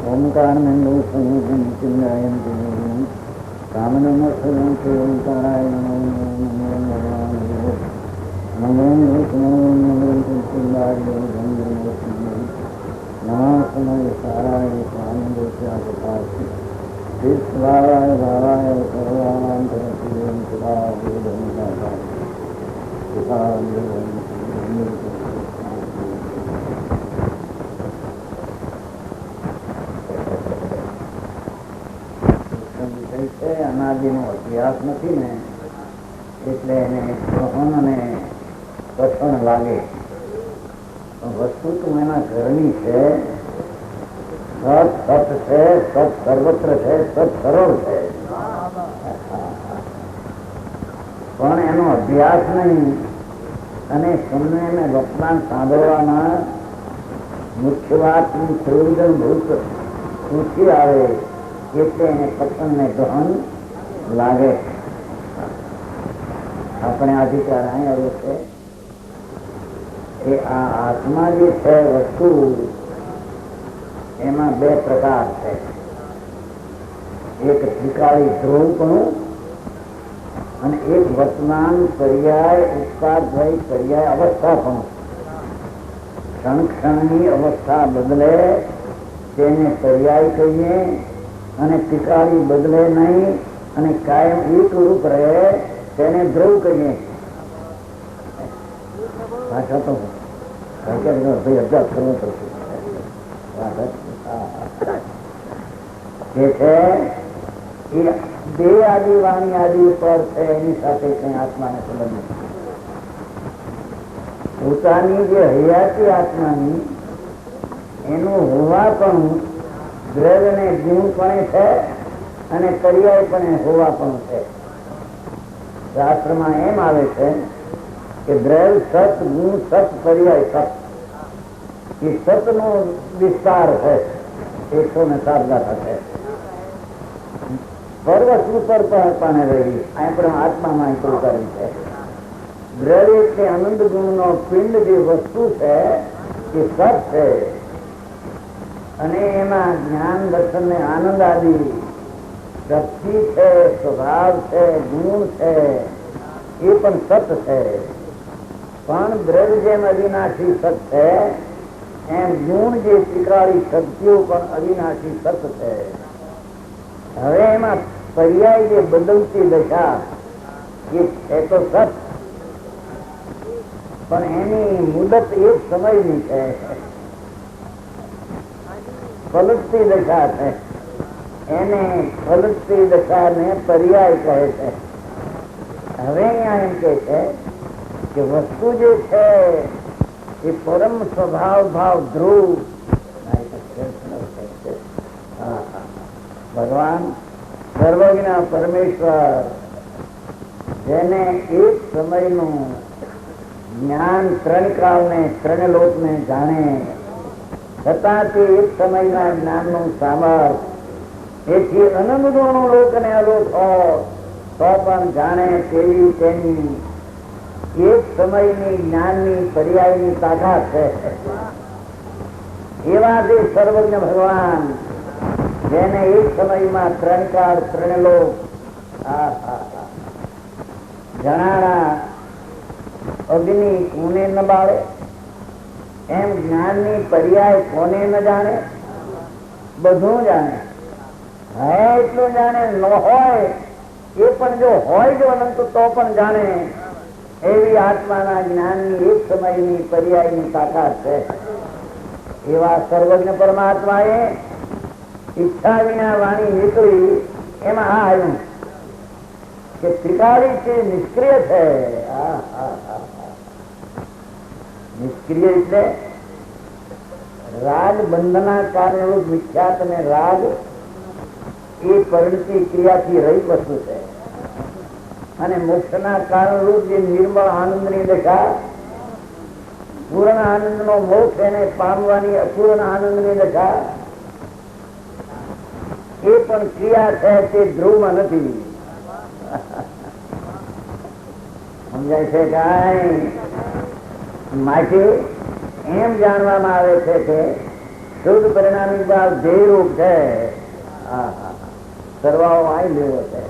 ओंकार અનાદિ નો અભ્યાસ નથી ને એટલે એને ગ્રહણ અને કથન લાગે. વસ્તુ તો એના ઘરની છે. સત સત છે, સત સર્વત્ર છે, સત સરળ છે, પણ એનો અભ્યાસ નહીં. અને સમયને વપરાણ સાંભળવામાં મુખ્ય વાતની પ્રયોજનભૂત ઊંચી આવે એટલે એને કથનને ગહન લાગે. આપણે અધિકાર અહીં આવ્યો છે કે આ આત્મા જે છે વસ્તુ એમાં બે પ્રકાર છે. એક ત્રિકાળી ધ્રુવપણું અને એક વર્તમાન પર્યાય ઉત્પાદભાઈ પર્યાય અવસ્થા પણ. ક્ષણ ક્ષણની અવસ્થા બદલે તેને પર્યાય કહીએ અને ત્રિકાળી બદલે નહીં અને કાયમ એક રૂપ રહે તેને ધ્રુવ કહીએ. ભાષા તો ભાઈ અભ્યાસ કરવો પડશે. જે છે એ બે આદિ વાણી આદિ પર છે એની સાથે કઈ આત્માને સંબંધ નથી. પોતાની જે હયાતી આત્માની એનું હોવા પણ દ્રવ્ય ને ગુણ પણ છે અને પર્યાય પણ હોવા પણ છે. શાસ્ત્રમાં એમ આવે છે કે દ્રવ્ય સત, ગુણ સત, પર્યાય સત. એ સત નો વિસ્તાર છે 107 ગાથા છે. પરવસ્તુ પર પણ રહેલી આપણે આત્મામાં એટલું કર્યું છે. દ્રવ્ય એટલે આનંદ ગુણ નો પિંડ જે વસ્તુ છે એ સત છે અને એમાં જ્ઞાન દર્શન ને આનંદ આદિ શક્તિ છે, સ્વભાવ છે, ગુણ છે એ પણ સત છે. પણ દ્રવ્ય જેમ અવિનાશી સત છે એમ ગુણ જે ત્રિકાળી શક્તિઓ પણ અવિનાશી સત છે. હવે એમાં પર્યાય જે બદલતી દશા એ તો સત પણ એની મુદત એક સમયની છે. પલટતી દશા છે એને પલટતી દશા ને પર્યાય કહે છે. હવે અહીંયા એમ કે છે કે વસ્તુ જે છે એ પરમ સ્વભાવ ભાવ ધ્રુવ ભગવાન સર્વજ્ઞ પરમેશ્વર જેને એક સમયનું જ્ઞાન ત્રણ કાળને ત્રણ લોકને જાણે છતાં તે એક સમયના જ્ઞાનનું સામર્થ એથી અનંત ગુણો લોકને અલોક હોય તો પણ જાણે તેવી તેની એક સમયની જ્ઞાનની પર્યાયની તાકાત છે. એવા જે સર્વજ્ઞ ભગવાન જેને એક સમયમાં ત્રણ કાળ ત્રણ લોક જણાણા અગ્નિ કોને ન બાળે એમ જ્ઞાનની પર્યાય કોને ન જાણે. બધું જાણે, હે એટલું જાણે, ન હોય એ પણ જો હોય જો અનંત તો પણ જાણે એવી આત્માના જ્ઞાનની એક સમયની પર્યાયની તાકાત છે. એવા સર્વજ્ઞ પરમાત્માએ ઈચ્છા વિના વાણી નીકળી એમાં આ આવ્યું કે ત્રિકાળી છે નિષ્ક્રિય છે. નિષ્ક્રિય એટલે રાગ બંધના કારણે વિખ્યાત અને રાગ એ પરિણતિ ક્રિયાથી રહિત વસ્તુ છે અને મોક્ષના કારણરૂપ જે નિર્મળ આનંદની દશા પૂર્ણ આનંદ નો મોક્ષ એને પામવાની અપૂર્ણ આનંદની દશા એ પણ ક્રિયા છે તે ધ્રુવમાં નથી. સમજાય છે કાંઈ? માટે એમ જાણવામાં આવે છે કે શુદ્ધ પરિણામી ભાવ ધ્યેય રૂપ છે. સરવાળો આવી લેવો છે.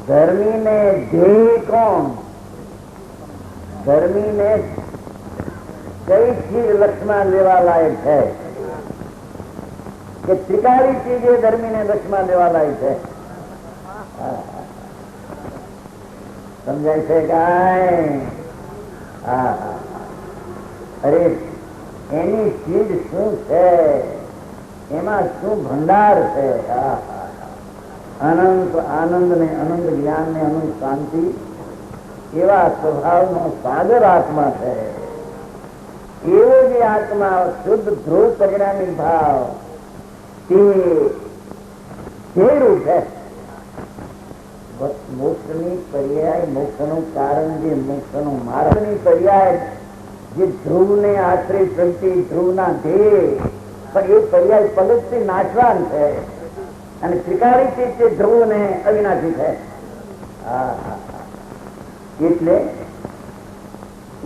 ધર્મી ને ધ્યેય કોણ? ધર્મી ને કઈ ચીજ લક્ષમાં લેવા લાયક છે કે ત્રિકાળી ચીજ એ ધર્મી ને લક્ષમાં લેવા લાયક છે? સમજાય છે કાંઈ? અરે એની ચીજ શું છે? એમાં શું ભંડાર છે? અનંત આનંદ ને અનંત જ્ઞાન ને અનંત શાંતિ એવા સ્વભાવનો સાગર આત્મા છે. એવો જે આત્મા શુદ્ધ ધ્રુવ પરિણામી ભાવ તે રૂપ છે. મોક્ષની પર્યાય, મોક્ષનું કારણ, જે મોક્ષનું માર્ગની પર્યાય, જે ધ્રુવને આશ્રય પ્રતિ ધ્રુવના ધ્યેય, પણ એ પર્યાય પગતથી નાશવાન છે અને ત્રિકાળી ચીજ તે ધ્રુવને અવિનાશી છે. એટલે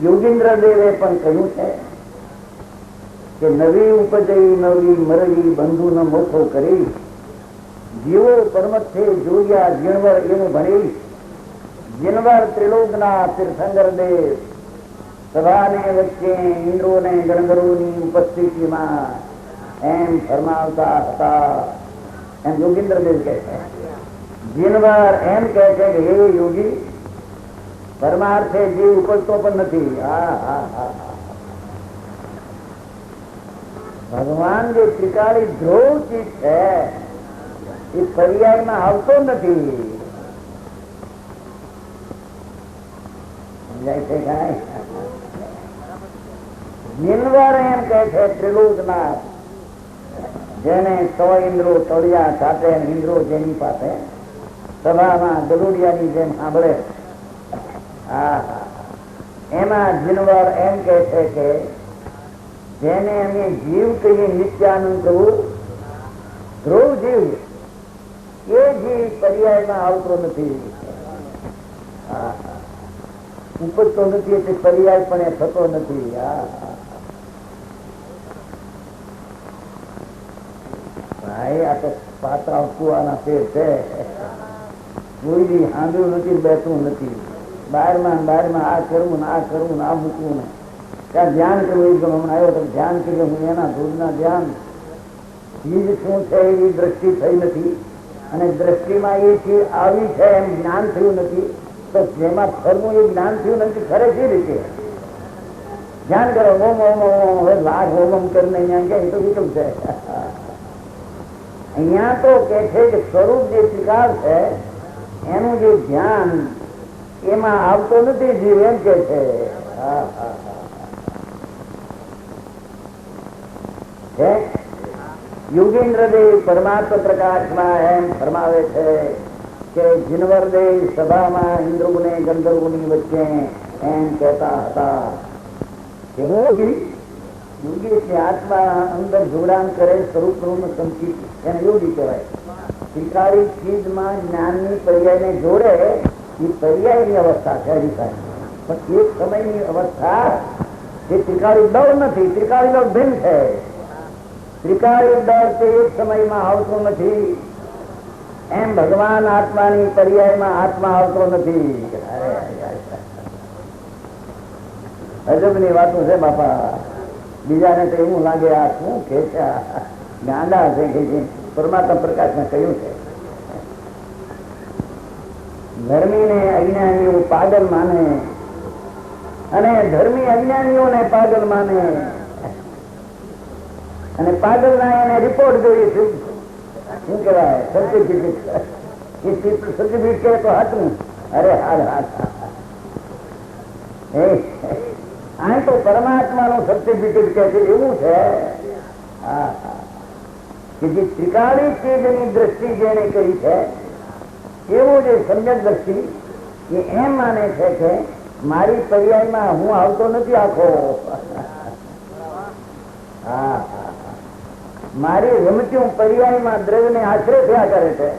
યોગીન્દ્ર દેવે પણ કહ્યું છે કે નવી ઉપજઈ નવી મરવી બંધુ ન મોખો કરી, જીવો પરમથે જોયા જીણવર એવું ભણી, જીણવર ત્રિલોકના તીર્થંકર દેવ સભાને વચ્ચે ઇન્દ્રો ને ગણધરોની ઉપસ્થિતિમાં એમ ફરમાવતા હતા. એમ યોગીન્દ્ર દેવ કહે છે. જીણવર એમ કહે છે કે હે યોગી, પરમાર્થે જીવ ઉપજતો પણ નથી. ભગવાન જે ત્રિકાળી ધ્રુવ ચીજ છે એ પર્યાયમાં આવતો નથી. સમજાય છે કાંઈ? જીનવર એમ કહે છે ત્રિલોકનાથ, જેને 100 ઇન્દ્રો તળિયા સાથે ઇન્દ્રો જેની પાસે સભામાં ગલુડિયાની જેમ સાંભળે, એમાં જીનવર એમ કહે છે કે જેને અમે જીવ કહીએ, નિત્યાનંદ ધ્રુવ જીવ, એ જીવ પર્યાયમાં આવતો નથી, ઉપજતો નથી, એટલે પર્યાય પણ એ થતો નથી. ભાઈ આ તો પાત્રા કુવાના પેટ છે. કોઈ દી સાંભળ્યું નથી, બેઠું નથી. બહારમાં આ કરવું ને આ કરવું ને આ મૂકવું ને ત્યાં ધ્યાન કરવું. એ હમણાં આવ્યો તો ધ્યાન કર્યું, હું એના ધૂળના ધ્યાન. ચીજ શું છે એવી દ્રષ્ટિ થઈ નથી, અને દ્રષ્ટિમાં એ ચીજ આવી છે એમ જ્ઞાન થયું નથી. તો જેમાં ફરવું એ જ્ઞાન થયું નથી, ખરે કઈ રીતે ધ્યાન કરો? ઓમ ઓમ ઓમ, હવે લાખ ઓમ ઓમ કરીને અહીંયા કે એ તો વિકલ્પ છે. અહીંયા તો કે છે કે સ્વરૂપ જે સ્વીકાર છે એનું જે ધ્યાન એમાં આવતો નથી જીવ, એમ કે છે. યોગેન્દ્રદેવ પરમાત્મા પ્રકાશમાં એમ ફરમાવે છે કે જીનવરદેવ સભામાં ઇન્દ્રને ગંધર્વોની વચ્ચે એમ કહેતા હતા કે યોગી એટલે આત્મા અંદર જોડાણ કરે, સ્વરૂપનું સંચિત, એને યોગી કહેવાય. ત્રિકાળી ચીજમાં જ્ઞાનની પર્યાયને જોડે એ પર્યાયની અવસ્થા છે હરિભાઈ. પણ એક સમયની અવસ્થા એ ત્રિકાળી દળ નથી, ત્રિકાળી દળ ભિન્ન છે. ત્રિકાળી દળ તે એક સમયમાં આવતો નથી, એમ ભગવાન આત્માની પર્યાયમાં આત્મા આવતો નથી. અજબની વાતો છે બાપા. બીજાને તો એવું લાગે આ શું કે છે, ગાંડા છે કે પરમાત્મા પ્રકાશમાં કહ્યું છે. ધર્મીને અજ્ઞાનીઓ પાગલ માને અને ધર્મી અજ્ઞાનીઓને પાગલ માને, અને પાગલ ના એને રિપોર્ટ જોઈએ શું કેવાય, સર્ટિફિકેટ. એ સર્ટિફિકેટ કહે તો હાથનું, અરે હાથ આ તો પરમાત્મા નું સર્ટિફિકેટ કે છે. એવું છે કે જે ત્રિકાળી ચીજની દ્રષ્ટિ જેને કરી છે, એવું જે સમ્યક દ્રષ્ટિ એ એમ માને છે કે મારી પર્યાયમાં હું આવતો નથી આખો. મારી રમતી પર્યાયમાં દ્રવ્યને આશ્રય થયા કરે છે.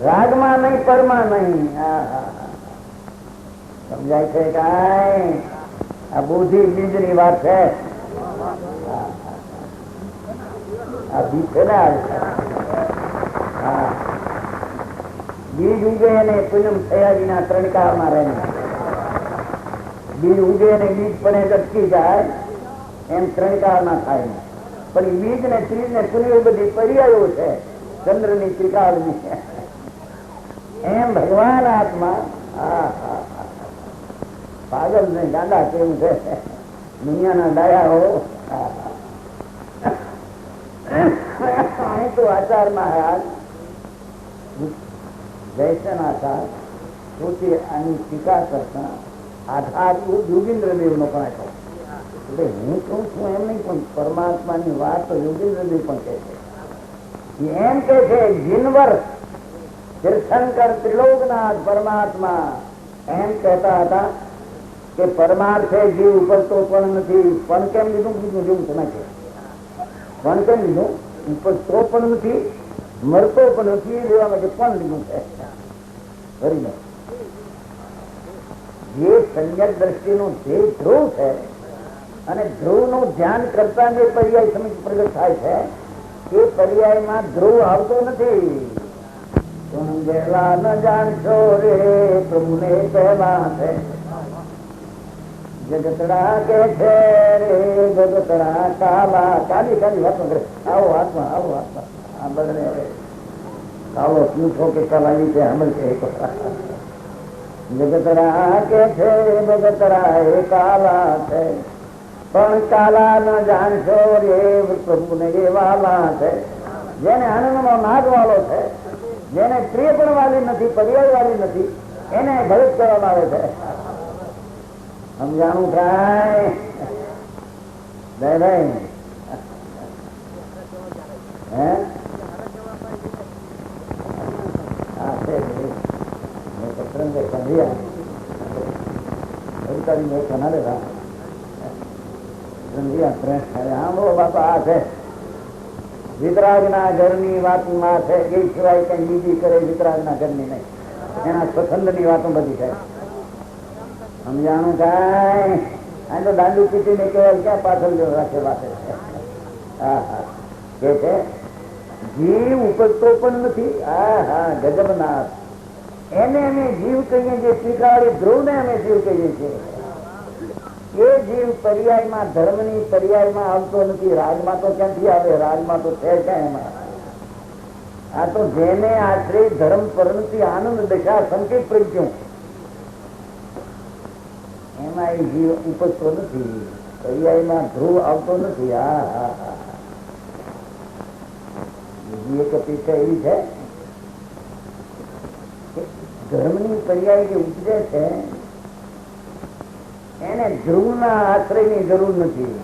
રાગમાં નહીં, પરમાં નહીં. સમજાય છે કાંઈ? આ બુદ્ધિ બીજની વાત છે. આ બીજ છે ને, બીજ ઉગે અને પૂનમ થયાજીના ત્રણકારમાં રહે. બીજ ઉગે અને બીજ પણ અટકી જાય એમ ત્રણકારમાં થાય. પણ બીજ ને ત્રીજ ને પુનઃ બધી પર્યાયો છે ચંદ્ર ની ત્રિકાળની. એમ ભગવાન આત્મા પાગલ ને ગાંડા કેવું છે દુનિયાના ડાયાઓ. તો આચાર મહારાજ જયસન આચાર પોતે આની ટીકા કરતા આધાર યોગેન્દ્ર દેવ નો પણ આપ્યો. એટલે હું કહું છું એમ નહીં, પણ પરમાત્માની વાત તો યોગેન્દ્ર દેવ પણ કહે છે. એમ કે છે જીનવર તીર્થંકર ત્રિલોકનાથ પરમાત્મા એમ કહેતા હતા કે પરમાર્થે જીવ ઉપજતો પણ નથી. પણ કેમ લીધું? બીજું જેવું તમે છે. પણ કેમ લીધું? ઉપજતો પણ નથી, મરતો પણ નથી, લેવા માટે પણ લીધું છે. બરાબર. જે સંયક દ્રષ્ટિનું જે ધ્રુવ છે અને ધ્રુવનું ધ્યાન કરતા જે પર્યાય સમિત પ્રગટ થાય છે એ પર્યાયમાં ધ્રુવ આવતો નથી. સમજેલા ન જાણશો રે પ્રભુને પહેલા છે. જગતડા કે છે રે જગતડા કાલા. કાલી કાલી વાતો કરે. આવો આત્મા, આવો આત્મા. આ બગડે કાલો પૂછો કે કાલાવી છે અમલ છે. જગતડા કે છે જગતડા એ કાલા છે, પણ કાલા ન જાણશો રે પ્રભુને એ વાલા છે. જેને આનંદમાં નાદ વાળો છે, જેને પ્રિય પણ વાળી નથી, પર્યાય વાળી નથી, એને ભગત કરવામાં આવે છે. સમજાણું થાય? ભાઈ હે હા છે સત્સંગ બાપા આ છે વિતરાગના ઘરની વાતમાં છે. એ સિવાય કઈ બીજી કરે વિતરાગના ઘરની નહીં. એના સ્વછંદ ની વાતો બધી છે. સમજાણું કાંઈ? આ તો દાંડુ પીટી ને કહેવાય ક્યાં પાછળ જો રાખે પાસે છે. હા હા કે છે જીવ ઉપજતો પણ નથી. હા હા ગજબનાથ. એને અમે જીવ કહીએ છીએ, ત્રિકાળી ધ્રુવ ને અમે જીવ કહીએ છીએ. એ જીવ પર્યાયમાં ધર્મની પર્યાયમાં આવતો નથી. રાજમાં તો ક્યાંથી આવે? રાજમાં તો છે ક્યાં એમાં? આ તો જેને આશરે ધર્મ પરથી આનંદ દશા સંકેત પ્રજ્ઞો એમાં એ જીવ ઉપજતો નથી. પર્યાયમાં ધ્રુવ આવતો નથી. હા હા હા. બીજી એક અપેક્ષા એવી છે ધર્મની પર્યાય જે ઉપજે છે એને ધ્રુવના આશ્રયની જરૂર નથી.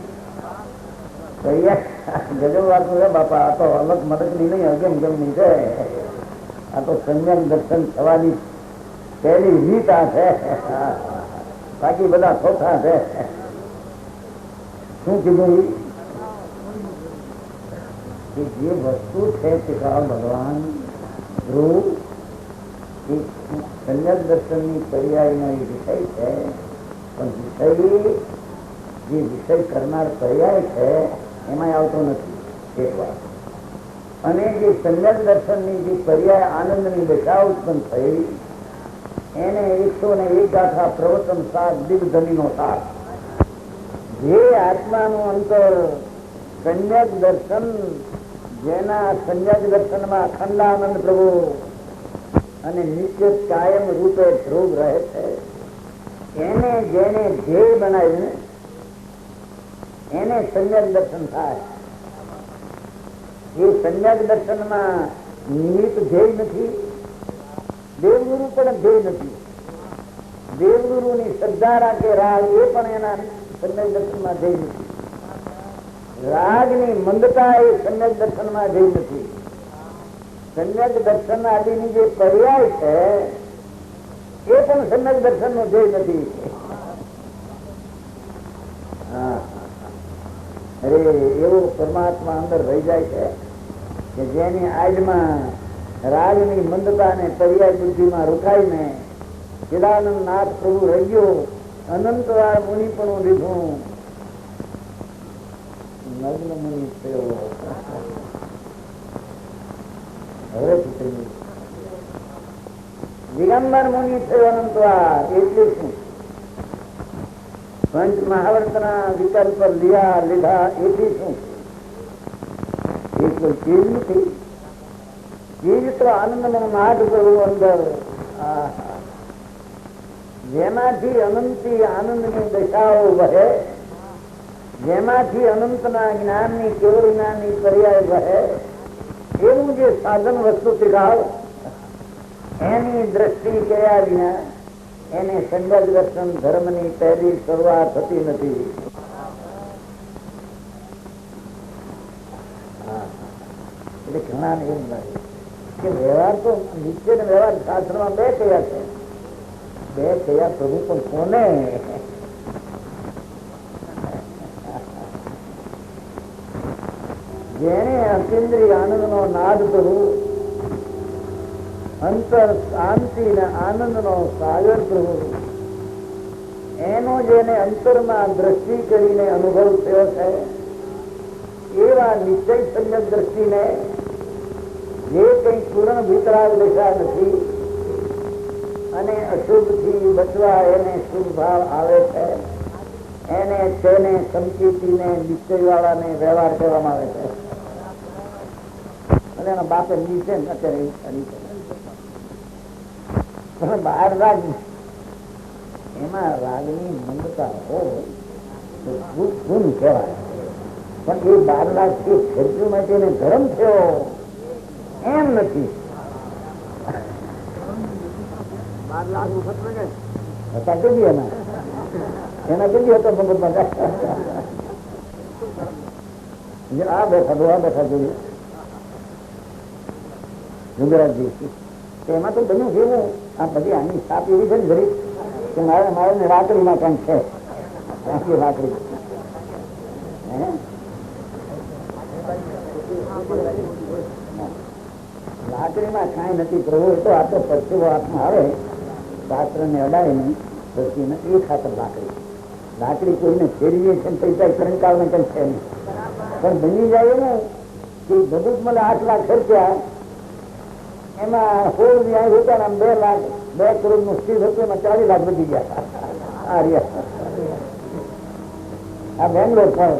ગજબ વાત છે બાપા. આ તો અલગ મદદની નહીં, અગેમ ગમની છે. આ તો સંયમ દર્શન થવાની પહેલી રીત આ છે. બાકી બધા ચોથા છે. શું કીધું? કે જે વસ્તુ છે તે ભગવાન ધ્રુવ સંયમ દર્શનની પર્યાયનો એ વિષય છે. પણ વિષય જે વિષય કરનાર પર્યાય છે એમાં આવતો નથી. એક વાત. અને જે સંયમ દર્શનની જે પર્યાય આનંદની દશા ઉત્પન્ન થઈ એને 101 ગાથા પ્રવચન સાર દિગ્ધમીનો સાર. જે આત્માનું અંતર સંયમ દર્શન, જેના સંયમ દર્શનમાં અખંડાનંદ પ્રભુ અને નિત્ય કાયમ રૂપે ધ્રુવ રહે છે, એને જેને ધ્યેય બનાવીને એને સંયમ દર્શન થાય. એ સંયમ દર્શનમાં નિમિત્ત ધ્યેય નથી, દેવગુરુ પણ ધ્યેય નથી. દેવગુરુની શ્રદ્ધા રાખે રાગ એ પણ એના સંયમ દર્શનમાં ધ્યેય નથી. રાગની મંદતા એ સંયમ દર્શનમાં ધ્યેય નથી. સંયમ દર્શન આદિની જે પર્યાય છે એ પણ સંયમ દર્શન નો ધ્યેય નથી. અરે એવો પરમાત્મા અંદર રહી જાય છે કે જેની આજમાં રાજની મંદતા ને પર્યાય બુદ્ધિમાં રોકાઈને ચિદાનંદ નાથ પ્રભુ રહ્યો અનંતવાર મુનિ પણ લીધું નગ્ન મુનિ થયો. હવે દિગંબર મુનિ થયો અનંતવાર. એટલે શું? પંચ મહાવર્તના વિકલ્પ લીધા. એથી શું? એ કોઈ ચીજ નથી. ચીજ તો આનંદનો નાદ કરવું અંદર, જેમાંથી અનંતી આનંદની દશાઓ વહે, જેમાંથી અનંતના જ્ઞાનની કેવળ જ્ઞાનની પર્યાય વહે, એવું જે સાધન વસ્તુ શીખાવ એની દ્રષ્ટિ કયા વિના એને સંગત દર્શન ધર્મની પહેલી શરૂઆત થતી નથી. એટલે ઘણા ને એમ લાગે કે વ્યવહાર તો નિત્ય ને વ્યવહાર શાસ્ત્રમાં બે કયા છે. બે કયા પ્રભુ પણ કોને? જેને અતિન્દ્રિય આનંદ નો નાદ પ્રભુ, અંતર શાંતિ ને આનંદ નો સાગર પ્રભુ, એનો જેને અંતરમાં દ્રષ્ટિ કરીને અનુભવ થયો છે, એવા નિશ્ચય સંયત દ્રષ્ટિને જે કઈ પૂર્ણ ભીતરાગ દશા નથી અને અશુભ થી બચવા એને શુભ ભાવ આવે છે, એને તેને સમકીતીને નિશ્ચય વાળાને વ્યવહાર કરવામાં આવે છે. અને એના બાપે નીચે અત્યારે બહાર રાગ, એમાં રાગની મંદતા હોય તો ગુણ કહેવાય. પણ એ 12 લાખ થી ખર્ચો માટે એને ધર્મ થયો એમ નથી. 12 લાખ હતા કેટલી એના કેટલી હતો મગજમાં? આ બેઠા જોઈએ ગુજરાતજી. એમાં તો બન્યું કેવું, આ બધી આની સાપ એવી છે ને ઘડી કે મારે રાકડીમાં કંઈક છે. રાકડી લાકડીમાં કાંઈ નથી પ્રભુ. એ તો આ તો પરસેવો હાથમાં આવે, શાસ્ત્ર ને અડાય નહીં પછી એ ખાતર લાકડી કોઈને ફેરવીએ છે પૈસા કરંકાળ ને કઈ છે નહીં. પણ બની જાય ને કે બધું જ મને 8 લાખ ખર્ચ્યા, એમાં 16 રૂપિયા 2 લાખ 2 કરોડ નું સ્થિર હતું, એમાં 40 લાખ બચી ગયા. આ બેંગ્લોર પણ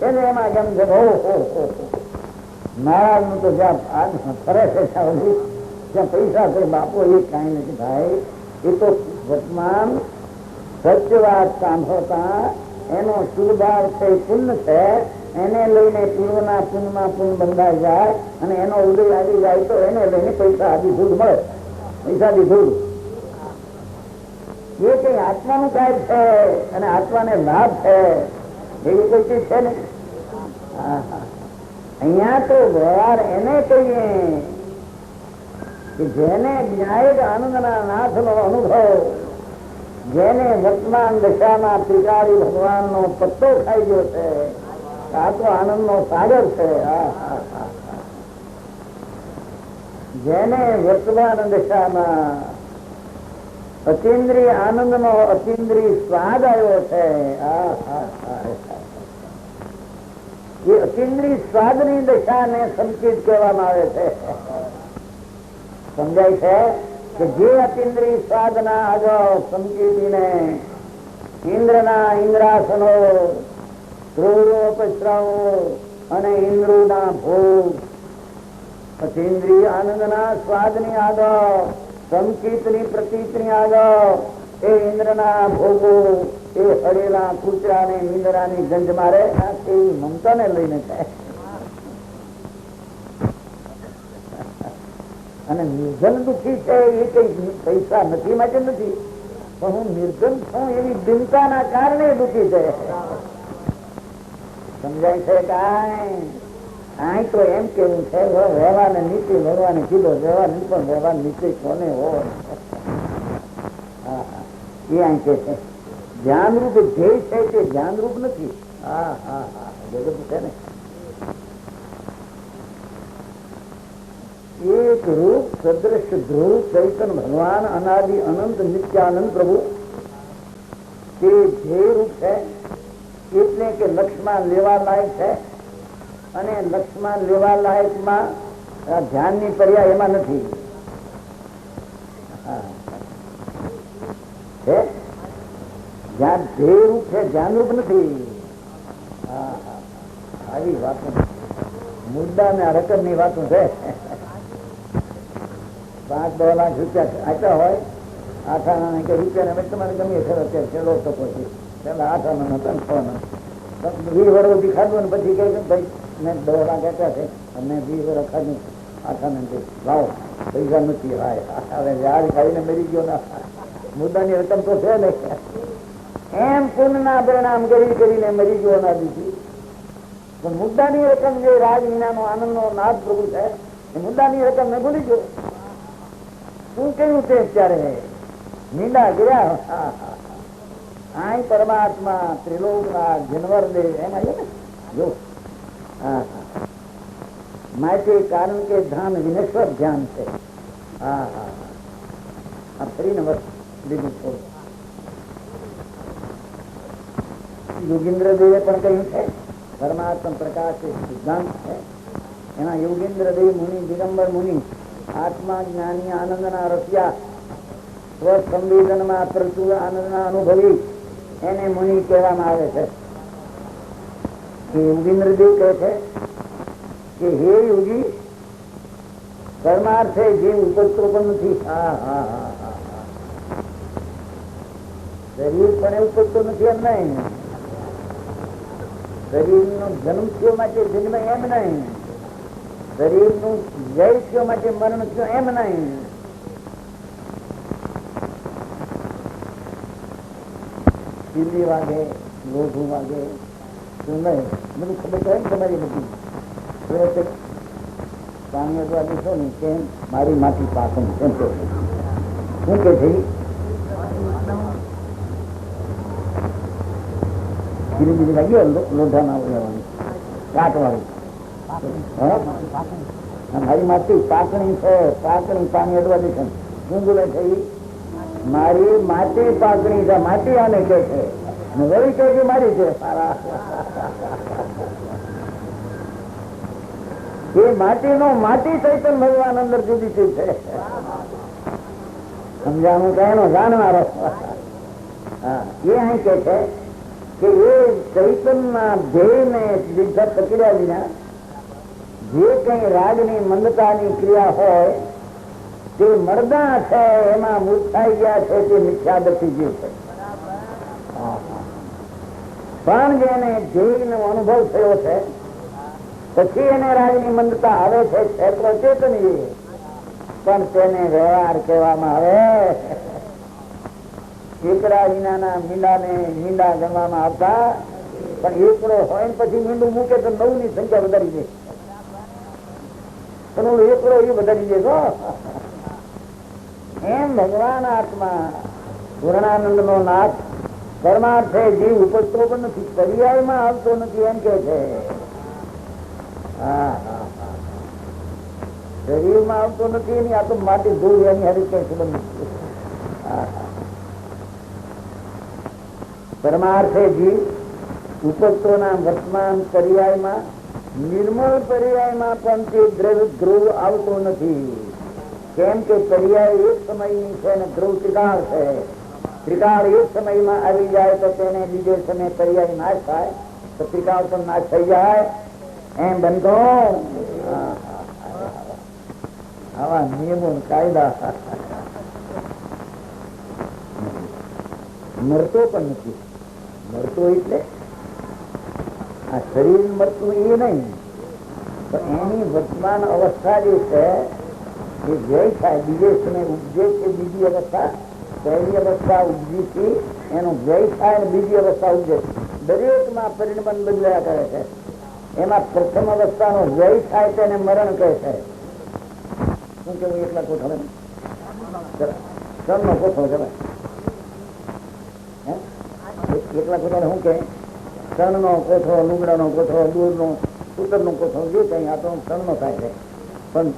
એને એમાં કેમ છે મહારાજ નું તો જ્યાં ફરે છે ત્યાં પૈસા કરે બાપો એ કઈ નથી ભાઈ. એ તો વર્તમાન સત્ય વાત સાંભળતા એનો શુભભાવ છે, પુણ્ય છે, એને લઈને પૂર્વના પુણ્યમાં પુણ્ય બંધાઈ જાય અને એનો ઉદય આવી જાય તો એને લઈને પૈસા આદિ ધૂળ મળે. પૈસાની ધૂળ એ કઈ આત્માનું કાર્ય છે અને આત્માને લાભ છે એવી કોઈ ચીજ છે ને. અહીંયા તો વ્યવહાર એને કહીએ કે જેને જ્ઞાયક આનંદના નાથનો અનુભવ, જેને વર્તમાન દશામાં ત્રિકાળી ભગવાનનો પત્તો ખાઈ ગયો છે, આ તો આનંદનો સાગર છે. જેને વર્તમાન દશામાં અતિન્દ્રિય આનંદનો અતિન્દ્રિય સ્વાદ આવ્યો છે, એ અતિન્દ્રિય સ્વાદની દશાને સંકેત કહેવામાં આવે છે. સમજાય છે કે જે અતિન્દ્રિય સ્વાદના આગળ સંકેતીને ઇન્દ્રના ઇન્દ્રાસનો, ધ્રુવોપશ્રવો અને ઇન્દ્રના ભોગ, અતિન્દ્રિય આનંદના સ્વાદની આગળ સંકેતની પ્રતીતની આગળ એ ઇન્દ્રના ભોગો, એ હળેલા કૂતરા ને મીંદરાની ગંજ મારે એ મમતા ને લઈને થાય. અને નિર્જન દુઃખી છે એ કઈ પૈસા નથી માટે નથી, પણ હું નિર્જન છું એવી ચિંતાના કારણે દુઃખી છે. સમજાય છે કાંઈ? તો એમ કેવું છે વ્યવહાર નીતિ ભગવાને કીધો, વ્યવહાર નહીં પણ વ્યવહાર નીતિ કોને હોય એ અહીં કે છે. ધ્યાનરૂપ ધ્યેય છે તે ધ્યાનરૂપ નથી. જગત છે ને એક રૂપ સદૃશ ધ્રુવ ચૈતન ભગવાન અનાદિ અનંત નિત્યાનંદ પ્રભુ તે જે રૂપ છે એટલે કે લક્ષમાં લેવા લાયક છે, અને લક્ષમાં લેવા લાયકમાં ધ્યાનની પર્યાય એમાં નથી. જ્યાં જે રૂપ છે ધ્યાન રૂપ નથી. આવી વાતો મુદ્દા ને રકમ ની વાતો છે. 5-10 લાખ રૂપિયા આપ્યા હોય 8 આના કે રૂપિયા તમારે ગમે ખરો અત્યારે છેલ્લો તો પછી પેલા 8 આના 3 20 વર્ષ ખાધું ને પછી કહે ભાઈ મેં 10 લાખ આપ્યા છે અને 20 વર્ષ ખાધું 8 આના લાવો પૈસા નથી. હવે યાદ ખાઈને મરી ગયો ના મુદ્દાની રકમ તો છે ને એમ પુણ્યના પરિણામ કરીને મરી ગયો ના દીધી. પણ મુદ્દાની રકમ જે રાજ વિનાનો આનંદનો નાદ પ્રભુ છે એ મુદ્દાની રકમ ને ભૂલી ગયો. શું કહ્યું તે અત્યારે મીંડા ગયા આ પરમાત્મા ત્રિલોકનાથ જનવર દેવ એમાં ને જો માટે કારણ કે ધામ વિનેશ્વર ધ્યાન છે. ફરીને લીધું થોડું યોગેન્દ્ર દેવે પણ કહ્યું છે પરમાત્મા પ્રકાશ સિદ્ધાંત છે. એના યોગેન્દ્ર દેવ મુનિ દિગંબર મુનિ આત્મા જ્ઞાની આનંદના રસિયા સ્વસંવેદનમાં પ્રચુર આનંદના અનુભવી એને મુનિ કહેવામાં આવે છે. યોગેન્દ્ર દેવ કહે છે કે હે યોગી પરમાર્થે જીવ ઉપજતો પણ નથી. શરીર પણ એવું ઉપજતો નથી એમ નહીં. શરીર નો જન્મ થયો માટે જન્મ એમ નહીં. શરીર નું જય થયો માટે મરણ થયો એમ નહીં. દિલ્હી વાગે લોઢું વાગે શું નહીં બધું ખબર પડે ને તમારી બધી પાણી અથવા દીશો ને કેમ મારી માટી પાકમ કેમ કે શું કે છે ધીરે ધીરે લાગ્યો લોઢાના ઉડાવવાની કાટવાળી મારી માટી પાકણી છે. પાકણી પાણી અડવા દે છે. શું બોલે છે મારી માટી પાકણી છે. માટી આને કે છે વળી કે મારી છે. એ માટીનો માટી ચૈતન ભગવાન અંદર જુદી છે. સમજાણું કે એનો જાણનારો એ અહીં કે છે કે એ ચૈતનના ધ્યેયને લીધા પકડ્યા વિના જે કઈ રાગની મંદતાની ક્રિયા હોય તે મરદા છે એમાં મૂર્છાઈ ગયા છે તે મિથ્યા દસી ગયું છે. પણ જેને ધ્યેયનો અનુભવ થયો છે પછી એને રાગની મંદતા આવે છે ક્ષેત્ર ચેતનીય પણ તેને વ્યવહાર કહેવામાં આવે. એકડા વિનાના મીંડાને મીંડા ગણવામાં આવતા પણ એકડો હોય પછી મીંડું મૂકે તો 9 ની સંખ્યા વધારી દે પણ એકડો એ વધારી દે તો એમ ભગવાન આત્મા પૂર્ણાનંદ નો નાથ પરમાર્થે જીવ ઉપજતો પણ નથી પર્યાયમાં આવતો નથી એમ કે છે. શરીરમાં આવતો નથી એની આ તો માટી ધૂળ એની હરી કઈ સંબંધ નથી. પરમાર્થે જીવ ઉપજતોના વર્તમાન પર્યાયમાં નિર્મળ પર્યાયમાં પણ તે દ્રવ્ય ધ્રુવ આવતો નથી. કેમ કે પર્યાય એક સમયની છે અને ધ્રુવ ત્રિકાળ છે. ત્રિકાળ એક સમયમાં આવી જાય તો તેને બીજે સમય પર્યાય નાશ થાય તો ત્રિકાળ પણ નાશ થઈ જાય એમ બનતો. આવા નિયમો કાયદા મરતો પણ નથી. મરતો એટલે આ શરીર મરતું એ નહીં પણ એની વર્તમાન અવસ્થા જે છે એ વ્યય થાય બીજે સમય ઉપજે કે બીજી અવસ્થા પહેલી અવસ્થા ઉપજીથી એનો વ્યય થાય અને બીજી અવસ્થા ઉપજે. દરેકમાં પરિણમન બદલાયા કરે છે. એમાં પ્રથમ અવસ્થાનો વ્યય થાય તેને મરણ કહે છે. શું કેવું એકલા કોઠો શ્રમ નો કોઠો જવાય એકલા કોઠો શું કે ક્ષણ નો કોઠો લુગડા નો કોઠો દૂર નો સૂતર નો કોઠો જે કઈ આ તો ક્ષણ નો થાય છે પણ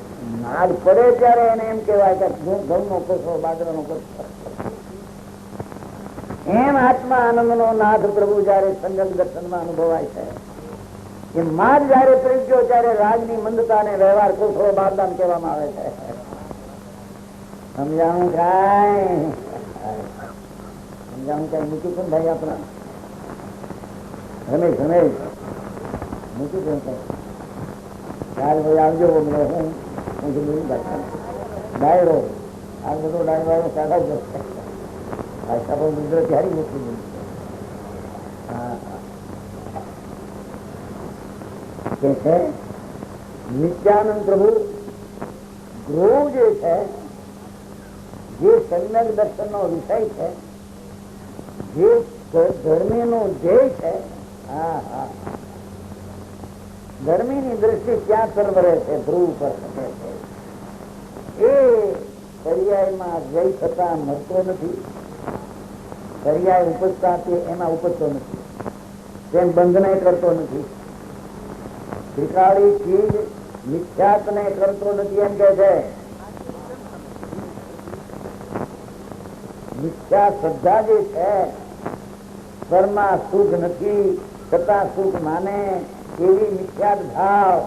નાદ પડે ત્યારે એને એમ કેવાય કે ઘઉંનો કોસો, બાજરાનો કોસો. એમ આત્મા આનંદ નો નાદ પ્રભુ જયારે સંગત દર્શનમાં અનુભવાય છે. એ માદ જયારે પ્રગટ્યો ત્યારે રાજની મંદતા ને વ્યવહાર કોસો બારદાન કહેવામાં આવે છે. સમજાણું કાંઈ મૂકી પણ ભાઈ આપણા રમેશ મૂકી પણ ચાલ ભાઈ આવજો. હું ડાયરો આ બધો ડાયરો સાદા જ ભાષા પણ મુદ્ર ત્યારે મૂકી દીધું. કે છે નિત્યાનંદ પ્રભુ ગૃહ જે છે, જે સમ્યક દર્શન નો વિષય છે, જે ધર્મી નું ધ્યેય છે, ધર્મી ની દ્રષ્ટિ ક્યાં સર્વરે છે, ધ્રુવ પર શકે છે. એ પર્યાયમાં જય થતા મળતો નથી, પર્યાય ઉપજતા એમાં ઉપજતો નથી, તેમ બંધને કરતો નથી, ત્રિકાળી ચીજ મિથ્યાત ને કરતો નથી. એમ કે છે મિથ્યા શ્રદ્ધા જે છે, સ્વરમાં સુખ નથી છતાં સુખ માને એવી મિથ્યાત ભાવ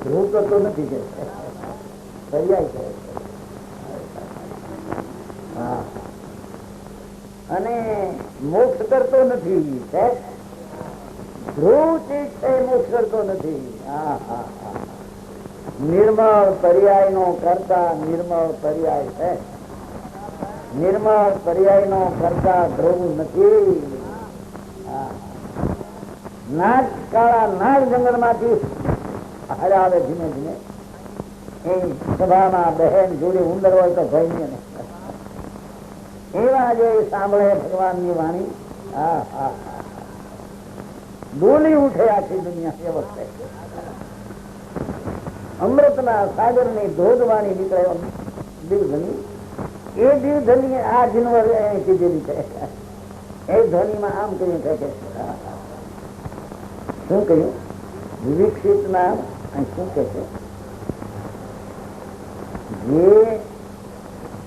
ધ્રુવ કરતો નથી કે પર્યાય કહે છે. અને મોક્ષ કરતો નથી, ધ્રુવ ચીજ છે, મોક્ષ કરતો નથી. નિર્મળ પર્યાય નો કરતા નિર્મળ પર્યાય છે, નિર્મળ પર્યાય નો કરતા ધ્રુવ નથી. નાગ કાળા નાગ જંગલ માંથી હારે આવે ધીમે ધીમે. એ સભામાં બહેન જોડે ઉંદર હોય તો ભય ને એવા જે સાંભળે ભગવાન ની વાણી, બોલી ઉઠે આખી દુનિયા. એ વખતે અમૃતના સાગર ની ધોધવાણી નીકળે દિલધની. એ દિલધની આ જીનવર કીધેલી છે. એ ધ્વનિમાં આમ કહ્યું છે કે શું કહ્યું વિવિક્ષિત નામ શું કે છે, જે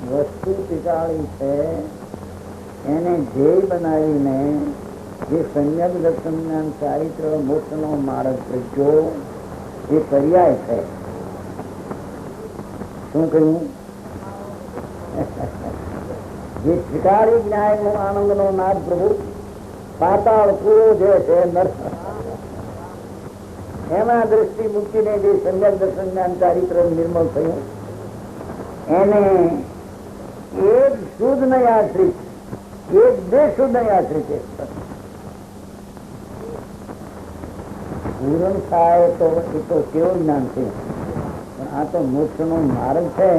વસ્તુ ટીકાળી છે એને ધ્યેય બનાવીને જે સંયમ દર્શન ચારિત્ર મોક્ષ નો માર્ગ પ્રજ્યો એ પર્યાય છે. શું કહ્યું? જે ત્રિકાળી જ્ઞાન નો આનંદ નો નાદ પ્રભુ પાતાળ પૂરો જે છે એમાં દ્રષ્ટિ મૂકીને જે સંયમ દર્શન જ્ઞાન ચારિત્ર નિર્મળ થયું એને એક શુદ્ધ નહીં આશ્રિત, એક બે શુદ્ધ નહીં આશ્રિત પૂરણ થાય તો એ તો કેવું જ્ઞાન છે. પણ આ તો મોક્ષ નો માર્ગ છે.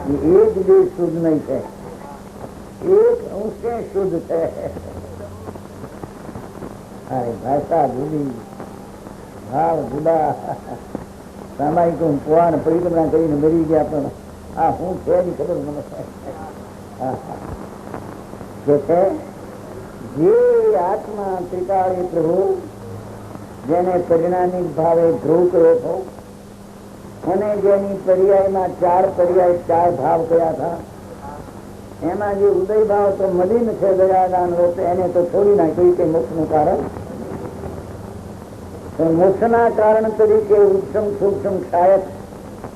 એ એક બે શુદ્ધ નહીં છે, એક અંશે શુદ્ધ છે. ભાષા જુદી, ભાવ જુદા. સામાયિક પુરાણ પરિક્રમા કરીને મરી ગયા પણ આ હું છે એની ખબર મને કે છે. જે આત્મા ત્રિકાળી પ્રભુ જેને પરિણામી ભાવે ધ્રુવ કર્યો હતો અને જેની પર્યાયમાં ચાર પર્યાય ચાર ભાવ કયા હતા, એમાં જે ઉદય ભાવ તો મલિન છે દયાદાન રૂપે, એને તો છોડી નાખ્યું કે મોક્ષ નું કારણ. મોક્ષ ના કારણ તરીકે ઉત્તમ સૂક્ષ્મ ક્ષાયક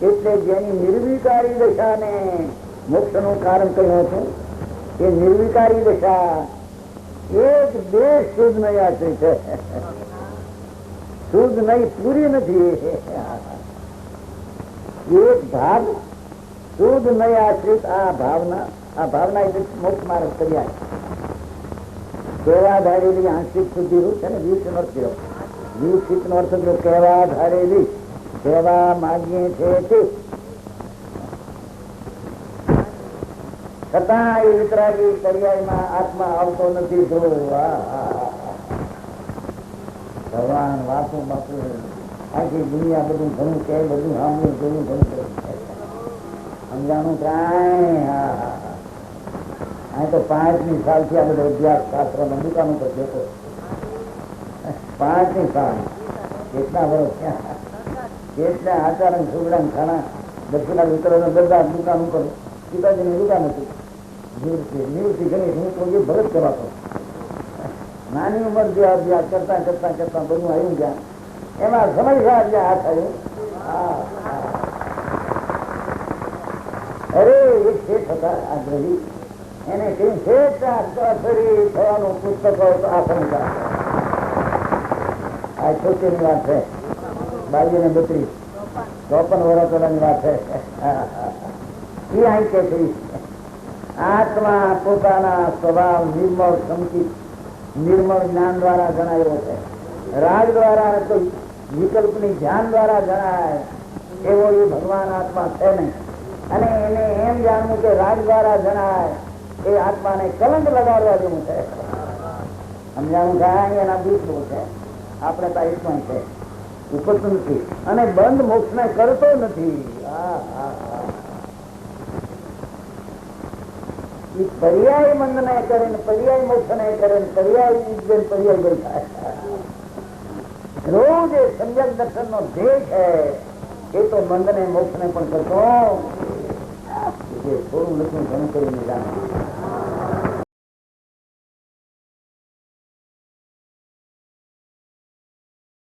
એટલે જેની નિર્વિકારી દશાને મોક્ષ નું કારણ કહ્યું હતું, એ નિર્વિકારી દશા એક બે શુદ્ધ નહીં આશ્રિત છે. શુદ્ધ નહીં પૂરી નથી. એક ભાવ શુદ્ધ નહીં આશ્રિત. આ ભાવના એટલે મોક્ષ માર્ગ પર્યાય કહેવા ધારેલી આંશિક શુદ્ધિ રૂપ છે ને વિકસિત નો અર્થ કર્યો. વિકસિત નો અર્થ કર્યો કહેવા ધારેલી, કહેવા માગીએ છે તે છતાં એ વિતરાગી પર્યાયમાં આત્મા આવતો નથી. ભગવાન વાતું બાપુ આખી દુનિયા બધું ઘણું કે બધું સાંભળ્યું ઘણું સમજાણું કાંઈ. આ તો 5મી સાલથી આ બધો અભ્યાસ શાસ્ત્ર માં દુકાન ઉપર જતો. 5મી સાલ કેટલા વર્ષ એટલે આચાર સુગડા ખાના દક્ષિણા વિતરણ બધા દુકાન ઉપર પિતાજીની દુકાન હતી. નિવૃત્તિ ગણી હું તો એ ભરત કરાતો. નાની ઉંમર જે અભ્યાસ કરતા કરતા કરતા બધું આવ્યું ગયા એમાં સમય જ્યાં હાથ આવ્યું. અરે એક શેઠ હતા આગ્રહી, એને કહ્યું શેઠ થવાનું પુસ્તકો આ સમય આ 76 ની વાત છે, 22 ને 32 54 વર્ષ પહેલાની વાત છે. એ અહીં કે છે આત્મા પોતાના સ્વભાવ નિર્મળ સંકિત નિર્મળ જ્ઞાન દ્વારા જણાયો છે. રાગ દ્વારા તો વિકલ્પની ધ્યાન દ્વારા જણાય એવો એ ભગવાન આત્મા છે નહીં. અને એને એમ જાણવું કે રાગ દ્વારા જણાય એ આત્માને કલંક લગાડવા જેવું છે. સમજાણું થાય એના દૂસરું છે. આપણે તો આયુષ્માન છે ઉપરતું નથી અને બંધ મોક્ષ ને કરતો નથી. પર્યાય મંદ ને કરે ને પર્યાય મોક્ષ ને કરે ને પર્યાય વિજ્ઞાન પર્યાય ગઈ થાય. રોજ એ સમ્યક દર્શન નો ધ્યેય છે એ તો મંદ ને મોક્ષ ને પણ કરતો. થોડું લખ્યું ઘણું કરીને જાણે